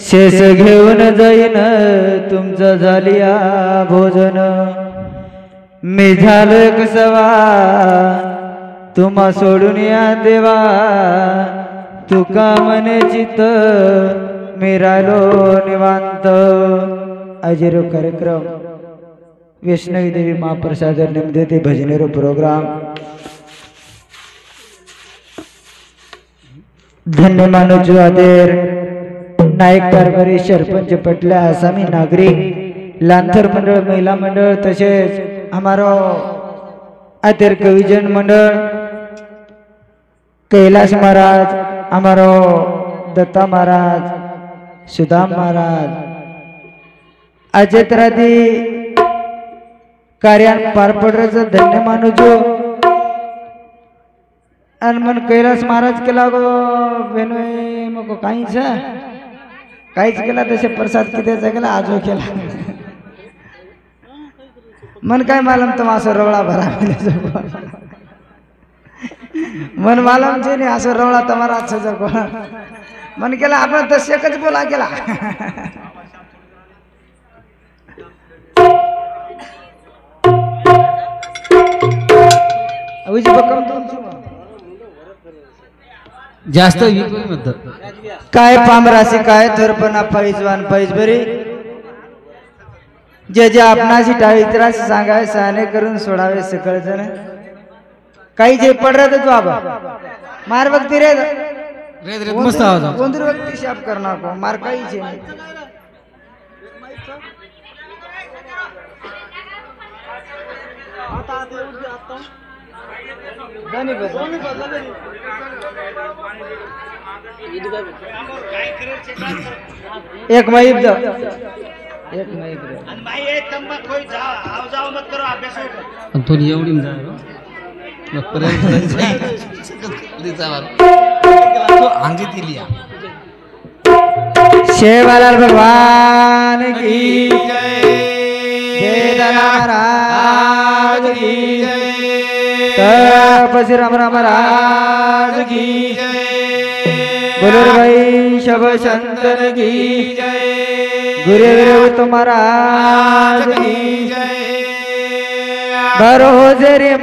शेष घेऊन जाईन तुमचं झालिया भोजन मी झालोय कसवा तुम्हा सोडून या देवा तुका मने चित मी राहिलो निवांत अजिरो कार्यक्रम वैष्णवी देवी महाप्रसाद निमदेते भजनेरो प्रोग्राम धन्य मानो जुआदेर नायक कारभारी सरपंच पटला आसामी नागरिक लांथर मंडळ महिला मंडळ तसेच हमारो आतेर कविजन मंडळ कैलाश महाराज हमारो दत्ता महाराज सुदाम महाराज अजय तरादी कार्यान पार पडण्याचं धन्य मानो जो आणि मन कैलास महाराज केला गो बेनोय मग काहीच केला तसे प्रसाद किती केला आजो केला मन काय मालम तो असं रवळा भरा मन मालम छे नहीं असं रवळा तुम्हारा अच्छा जगो मन केला आपण तस एकच बोला केला उजी बकम तुमची जास्त काय पामराशी काय थरपणा पैजवान पैजबरी जे जे आपणाशी टाळीत्रास सांगावे सहाने करून सोडावे सकळ जण काही जे पड रहा तू आबा मार वक्ती रे मस्त आवाज कोणतरी व्यक्ती शाप करना को मार काही छे एक मईब दो एक मईब दो आणि भाई ए तंबा कोई जाओ मत करो अभ्यास हो तो एवढी शेवालाल भगवान की जय महाराज की तपसी राम महाराज की बोलो रे भाई शब शंकर की गुरु महाराज की भरोसे रे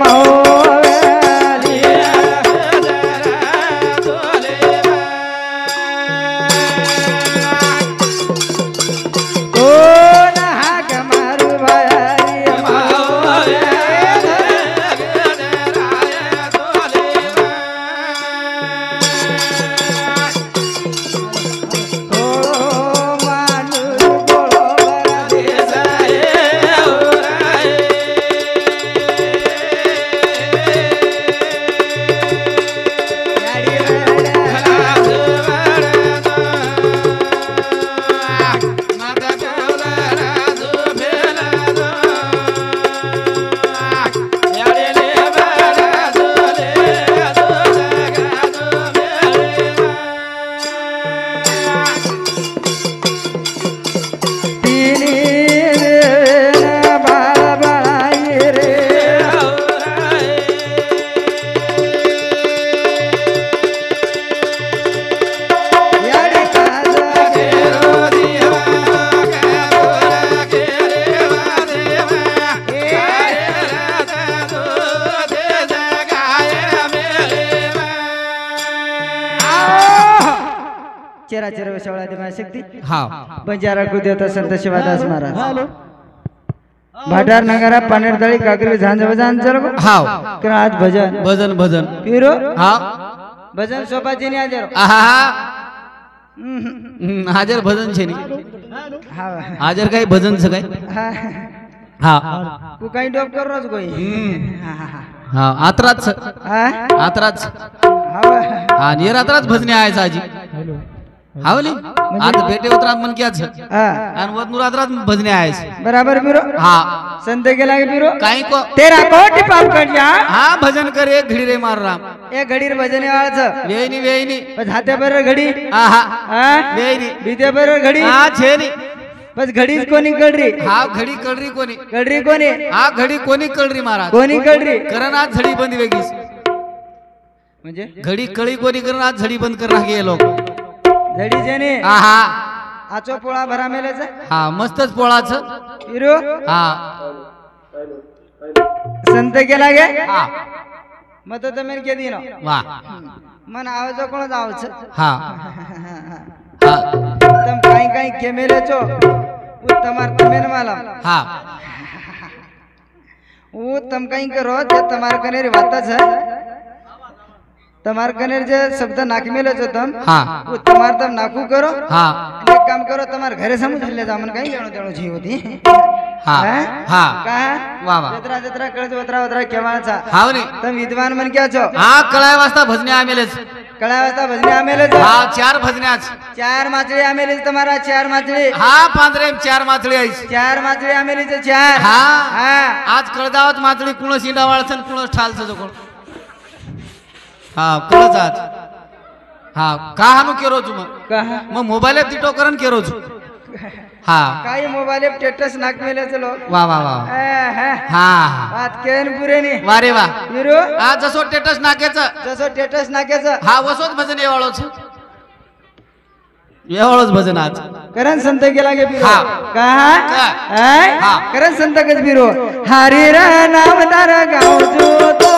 चेरा चेरा विशाळा दिमा शक्ती बंजारा को देवता संत शिवादास महाराज भाटार नगरा पानेरतळी काकरी झांज भजन चल करा आज भजन भजन भजन पिरो हाँ भजन सोपाची नहीं हाजर हाजर भजन छे नहीं हाजर काही भजन से काही हाँ तू काही डोप कर रोज कोई हाँ आत्राच आत्राच हाँ ये रात्राच भजने आहे साजी हावली आता बेटे उतरात मन क्या छ आणि वदनु रात्रात भजने आहे बराबर बिरो हाँ संत गेला के बिरो काही को तेरा कोटि पाप कर जा हाँ भजन कर एक घड़ी रे मार राम एक घड़ी रे भजने वाळच वेईनी बस हाते पर घडी हाँ वेईनी बीते पर घडी हाँ छे नी बस घडीच कोणी कळरी हाँ घड़ी कळरी कोणी कळरी कोणी हाँ घड़ी कोणी कळरी महाराज कोणी कळरी करण आज झडी बंद वेगीस म्हणजे घड़ी कळी कोणी करण आज झडी बंद करना के लोग जडी जेने हा हा आचो पोळा भरा मेलेचा हा मस्तच पोळाचं हिरो हा संत केला गे हा मत तमेन के दिनो वा मन आवाज कोण जावच हा हा तम काही काही केमेले चो तमार तमेन मालम हा वो तम काही करो ते तमार कनेर वातच है तमार कनेर जे शब्द नाक मेले चो तम हा वो तमार तम नाकू करो हा एक काम करो तमार घरे समझ ले जा मन काही लेणो देणो जी होती हा हा का वा वा जत्रा जत्रा कळज वत्रा वत्रा केवाळचा हाव नी तम विद्वान मन क्या छो हा कळाय वाजता भजने आमेलेच कळा वाजता भजने आमेले जो हा 4 भजन्याच 4 माचळी आमेले तुम्हारा 4 माचळी हा पांढरेम 4 माचळी आहेस 4 माचळी आमेले जो 4 हा हा आज कळदावत माचळी कुण शिंडा वाळसन कुण ठालचं जो कोण हा कळच आज हा का हानू केरो तू मग मोबाईल तिटो करन केरो तू हा काही मोबाईल स्टेटस नाक मेले चलो वा वा वा हा बात केन पुरे नी वा रे वा हिरो आज जसो टेटस नाकेचं जसो स्टेटस नाक्याचं हा वसोच भजन येवाळोच येवाळोच भजन आज करण संत गेला गे बिरो हा. का हा. करण संत गज बिरो हरी रा नाम तारा गाव जो तो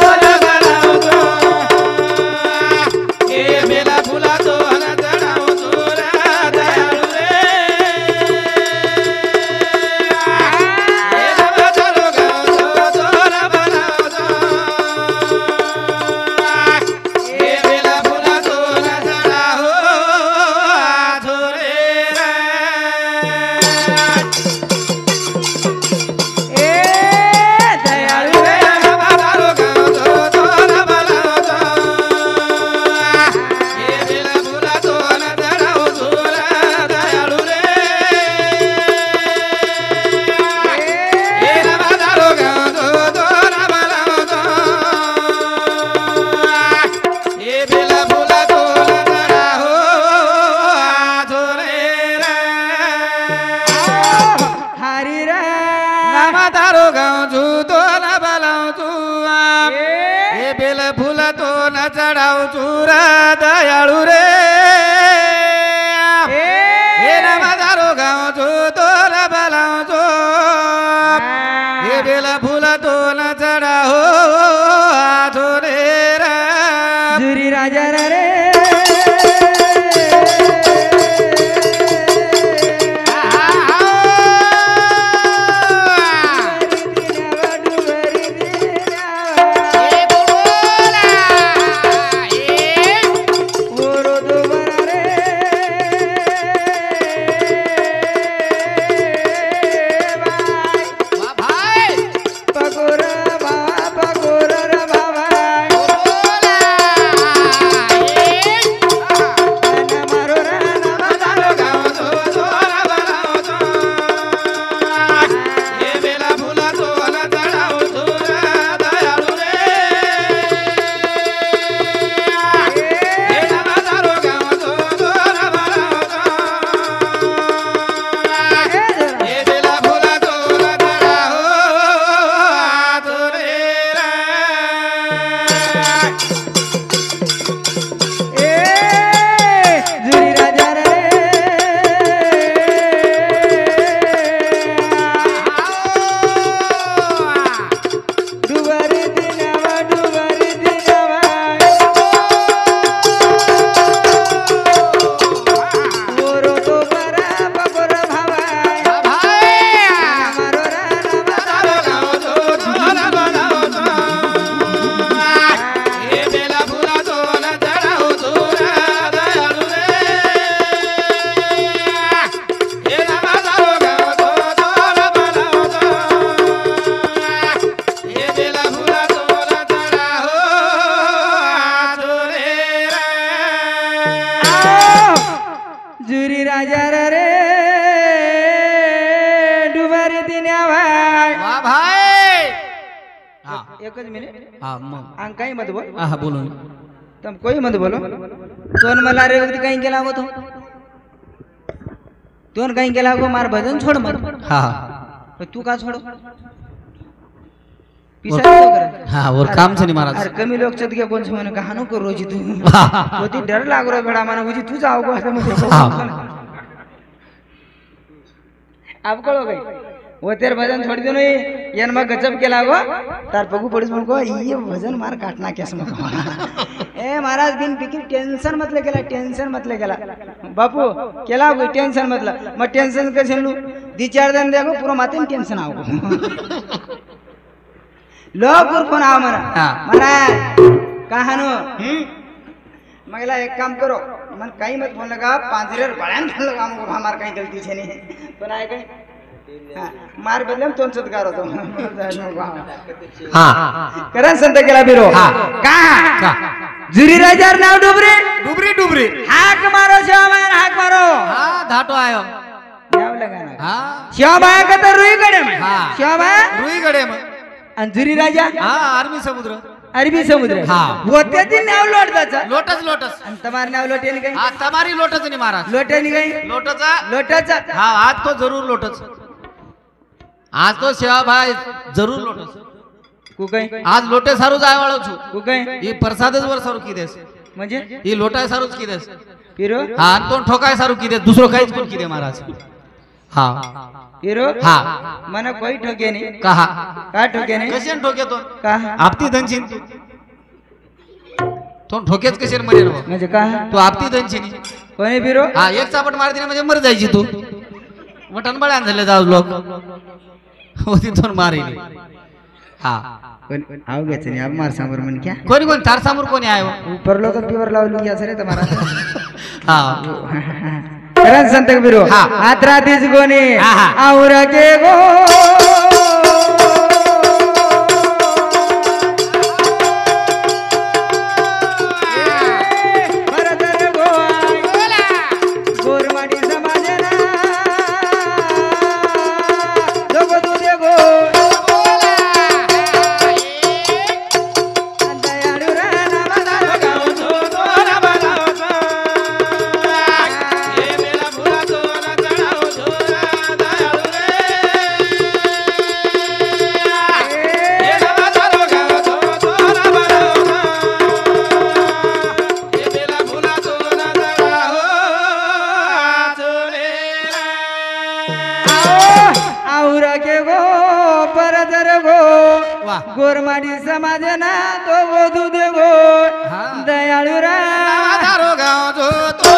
चढाव चुरा दयाळू रे हे नमादारो गाव चो तोला बलाव चो हे बेला फुला तो न चढाव आथो रे जुरी राजा रे एकच मिनिट हाँ मग अंकाई मत बोल हाँ बोलो तुम कोई मत बोलो तोन मला रे वक्ती कहीं गेला हो तो तोन कहीं गेला हो मार भजन छोड़ मत हाँ तू का छोड़ो हाँ और काम से नहीं महाराज अरे कमी लोग चत गया कौन से मैंने कहा करो रोजी तू होती डर लाग रहा बेड़ा माना बुझी तू जाओगे अब करो गई वो तेरे भजन छोड़ दो नहीं यार मैं गजब के लागो तार पगू पड़ीस मन को ये भजन मार काटना कैसे मत ए महाराज बिन फिक्र टेंशन मत ले गेला टेंशन मत ले गेला बापू केला कोई टेंशन मत ला मैं टेंशन कैसे लूं 2-4 दिन देखो पूरा माथे में टेंशन आओ लोग फोन आओ मना महाराज कहानो मगला एक काम करो मन कहीं मत फोन लगा 5 रेर बड़ान फोन लगा हमको हमार कहीं गलती से नहीं बनाए कहीं हाँ, मार बदले तो सत्कार होतो हाँ करण संत केला बिरो हाँ का जुरी राजार नाव डुबरी डुबरी डुबरी हाक मारो शिवाबाई हाक मारो हाँ धाटो आयो नाव लगाना हाँ शिवाबाई का तो रुई गडे में हाँ शिवाबाई रुई गडे में आणि जुरी राजा हाँ अरबी समुद्र अरबी समुद्र हाँ होते दिन नाव लोटदाचा लोटस लोटस आणि तुम्हारी नाव लोटे नहीं गई हाँ तुम्हारी लोटस नहीं महाराज लोटे नहीं गई लोटचा लोटाचा हाँ आज तो जरूर लोटस आज तो सेवा भाई जरूर लोटस कुकई आज लोटे सारू जाय वाळो छु कुकई ये प्रसादच वर सारू कीदेस म्हणजे ये लोटाय सारूच कीदेस पिरो हाँ तो ठोकाय सारू कीदेस दुसरो काहीच कोण कीदे महाराज हाँ पिरो हाँ मने कोई ठोके नहीं कहा का ठोके नहीं कशेन ठोके तो कहा आपती धनशीन तो ठोकेच कशेन मरे रो म्हणजे कहा तू आपती धनशीन कोणी पिरो हाँ एक चापट मार दिने म्हणजे मर जायची तू मटन बळ्यान झाले जाऊ लोक होती तो मारी हाँ आओ गए चलिए अब मार सांबर मन क्या कोणी कोणी तार समोर कोणी आयो ऊपर लो तो पीवर लाव लिया सरे तुम्हारा हाँ करण संत बिरो हाँ आत्रा दिस गोने हाँ आउरा के गो गोरमाडी समाज ना तो वधू दे गो दयाळू रा गाव जो तो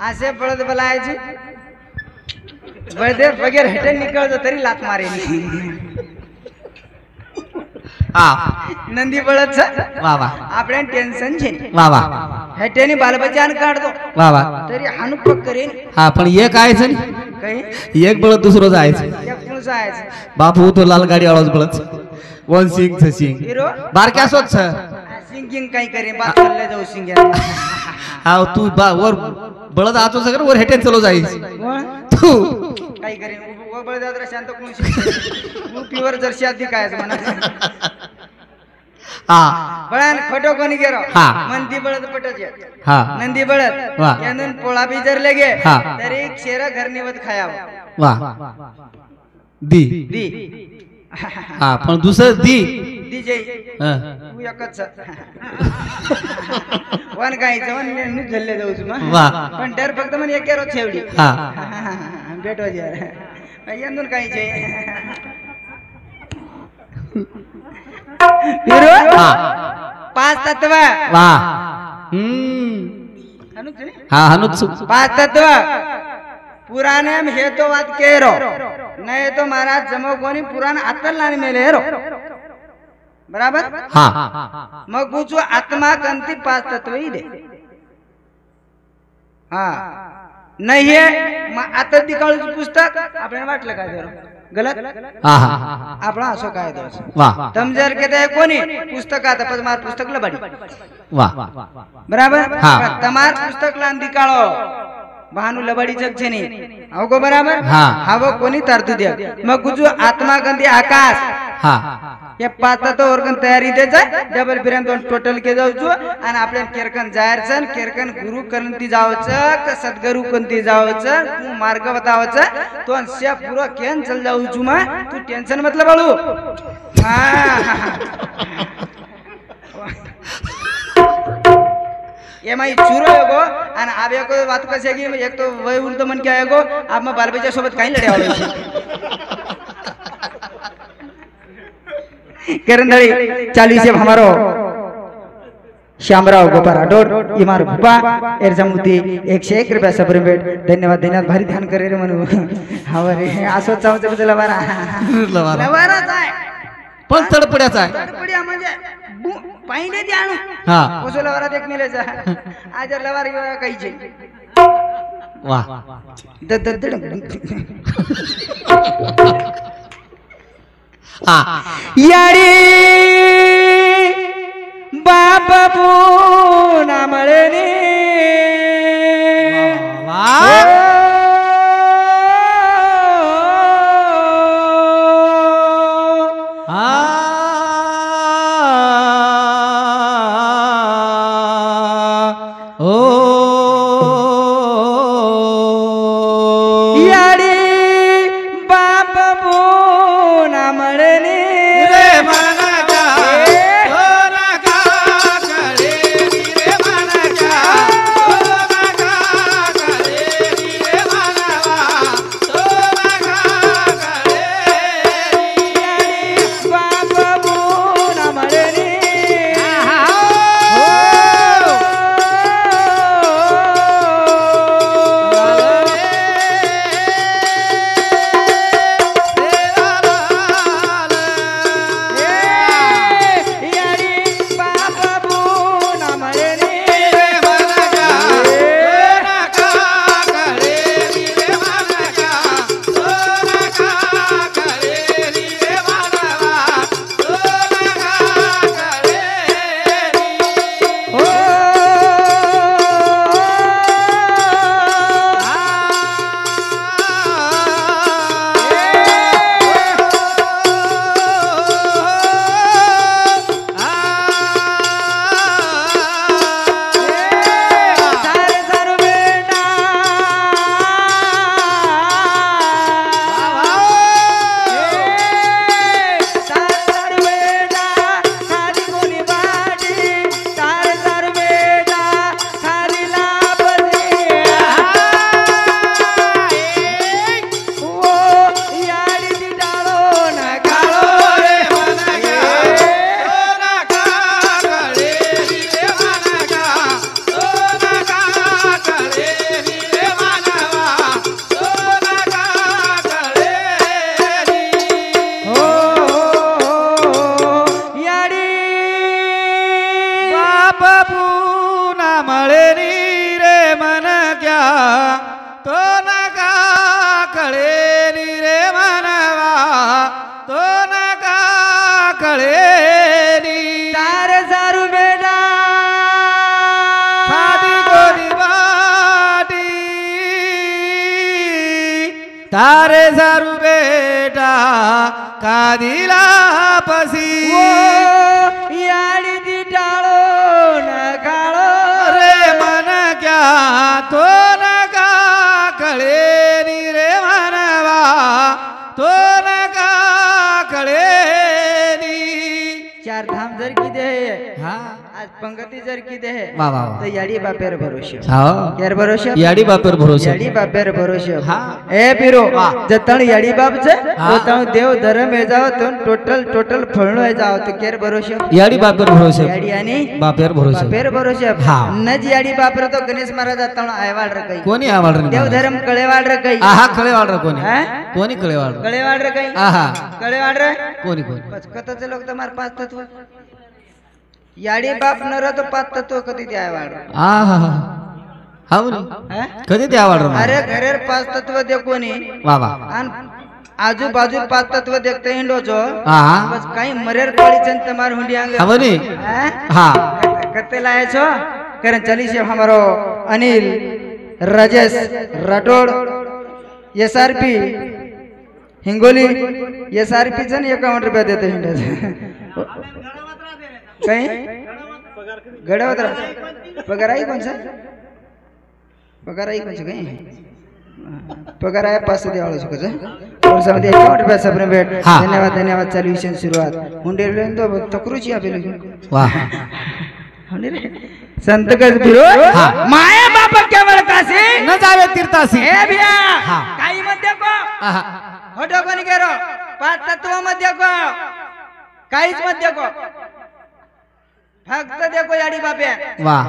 आसे बळद बलायची बळदे वगैरे हेटे निकळतो तरी लात मारेली नंदी बळद वा वा आपण टेन्शन छे वा वा हेटेनी बालबच्चान काढतो वा वा तरी हानु पकरेन हा पण एक आहेच काही एक बळद दुसरो जायचं एक पुरुष आहेच बापू तो लाल गाडी आवाज बळद वन सिंग छ सिंग हिरो बारक्या सोच छ सिंगिंग काही करे बात चालले जाऊ सिंगिंग हा तू वर बळद आतो सगळं वर हेटेन चलो जाईस तू काही करे वो बळद आदरा शांत कोण तू प्युअर जर्सी आधी काय म्हणा हा बळन खोटो कोणी गेरो हा मंदी बळद पटजे हा नंदी बळद वा यानून पोळा बिजर लेगे हा तरी शेरा घर निवत खायाव वा दी दी हा पण दुसरं दी दी जय तू एकच वन काय जवन नी झल्ले जाऊ तू वा पण डर फक्त म्हणे एक केरो छेवडी हा भेटो जे यंदून काहीचे फिरू पाच तत्व वा हनुच पाच तत्व पुराने हे तो बात केरो नहीं तो महाराज जमो कोणी पुराण आत्ता लाने मेले हेरो बराबर मग पूछू आत्मा कंती पाच तत्व ही दे हा नाही आहे मग आता तिकाळूच पुस्तक आपल्याला वाटलं काय जर गलत आपण असो काय दोष तम जर के कोणी पुस्तकात पण मार पुस्तक लबाडी बराबर तमार पुस्तक लान दिकाळो भानु लबाडी जग छे नी अहो गो बराबर हावो कोणी तरतू द्या मग गुजू आत्मा गंदी आकाश ये पाता तो औरकन तयारी दे जाय डबल बिरम दोन टोटल के जाऊचो आणि आपल्या केरकन जायरसन केरकन गुरु करंती जावचं का सद्गुरु कोणती जावचं तू मार्ग बतावचं तो अंश्या पूरा केन चल जाऊचू मा तू टेंशन मतलब बाळू ये माई चुरो एगो आणि आब एको बात कसे की एक तो वय उलट मन क्या एगो आप में बालबच्चा सोबत काही लढे आवडे करंदड़ी 40 से हमारो श्यामराव गोपाल राठौड़ इमार भूपा एरजमुती 101 रुपया सब्रिमेट धन्यवाद भारी ध्यान करे रे म्हणू हवरे असो चावचे बदल लवारा लवाराच आहे पण तडपड्याचा आहे तडपड्या म्हणजे पाहिने ती आणू ओसो लवारा देख मिलेचा आज लवार काहीचे वाह यारी बापू नामळेने तारे सारू बेटा कादिला पसी याडी दी टाळो न काळो रे मन क्या तो न का कळे नी रे मनवा तो न का कळे नी चार धाम जर की दे हाँ आज पंगती जर किती आहे वा वा वा. तर याडी बापेर भरोशे हा यार भरोशे याडी बापर भरोसे याडी बापेर भरोशे हा. ए पिरो वा. जतण याडी बाप छे हा. तण देव धर्म हे जाव तो टोटल फळणो हे जाव तो केर भरोशे याडी बापर भरोसे याडी आणि बापेर भरोसे बापेर भरोशे हा. नज याडी बापर तो गणेश महाराज तण आयवाड रे काही कोणी आवाड रे देव धर्म कळेवाड रे काही आहा कळेवाड रे कोणी हा? कोणी कळेवाड रे? कळेवाड रे काही आहा कळेवाड रे कोणी कोणी कथाचे लोक तुम्हार पाच तत्व याडी बाप नर तो पाच तत्व कधी ते आयवाड आहा हा बोली हा? कधी ते आवाड रे अरे घरेर पाच तत्व दे कोणी वा वा आणि आजूबाजू पाच तत्व देखते हिंडो जो आहा बस काही मरेर पड़ी चंद तुम्हार हुंडी आंगे हा बोली हाँ? हा कते लाए छो करन चली से हमारो अनिल राजेश राठौड़ एसआरपी हिंगोली एसआरपी जन 51 रुपया देते हिंडे कहीं गड़वत पगार आई कौन सा पगार आई कौन सा कहीं पगार आहे 500 द्यावं शकत और समधी 51 रुपया सबने भेट हा. धन्यवाद चालू विषय सुरुवात हुंडे तो तकरूची आपले वाह संत कस फिरो हा. माया बाप केवळ कासे न जावे तीर्थासी ए भिया हा. काही मध्ये को आहा होटो कोणी केरो पाच तत्व मध्ये को काहीच मध्ये को फक्त देखो याडी बाप्या वाह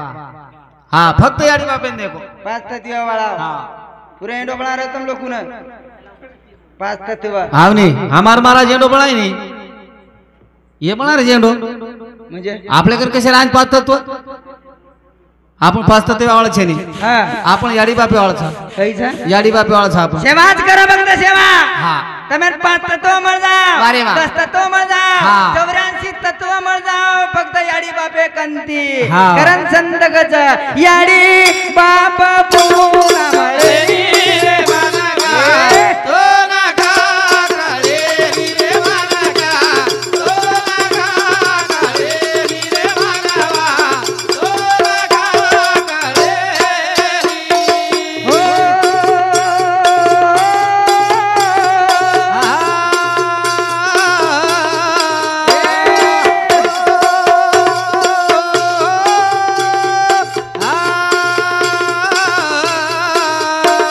हा फक्त याडी बापेन देखो पाच तत्व वाला हा पुरे एंडो बना रहे तुम लोग न पाच तत्व आवनी हमार महाराज झेंडो बळाय नी ये बळा रे झेंडो म्हणजे आपल्याकडे कसे राज पाच तत्व आपण पाच तत्व वाळच छे नी हा आपण याडी बापे वाळचा कैसा याडी बापे वाळचा आपण सेवाच करा भक्त सेवा हा તમે 5 તત્વ મળ જાઓ વારે વાહ. 10 તત્વ મળ જાઓ હા. 84 તત્વ મળ જાઓ ફક્ત યાડી બાપે કંતી હા. કરણ સંત ગજ યાડી બાપ પૂરા મળે રે માનગા तो नाका काळे रे मानगा तो नाका काळे रे मानवा तो नाका काळे हो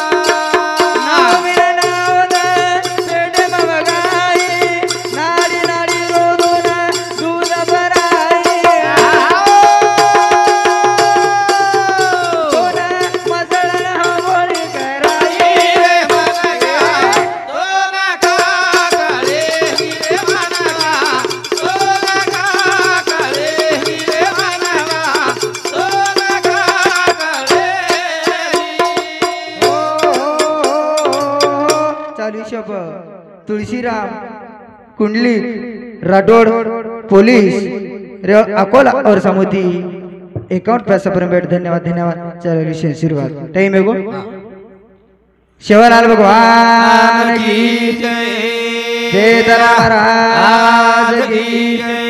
नाव विना नाव दे पेट मवगाई नाडी नाडी रोदून दूध भराई कोण मसळण हवळी कराई रे मानगा तो नाका काळे रे मानवा तो नाका काळे रे मानवा तो नाका काळे चालू शब तुळशीराम कुंडलिक राठौड़ पुलिस अकोला और समुदी 51 पैसा पर बैठ धन्यवाद चलो विषय शुरुआत टाइम है गो शिवलाल भगवान की जय जय महाराज की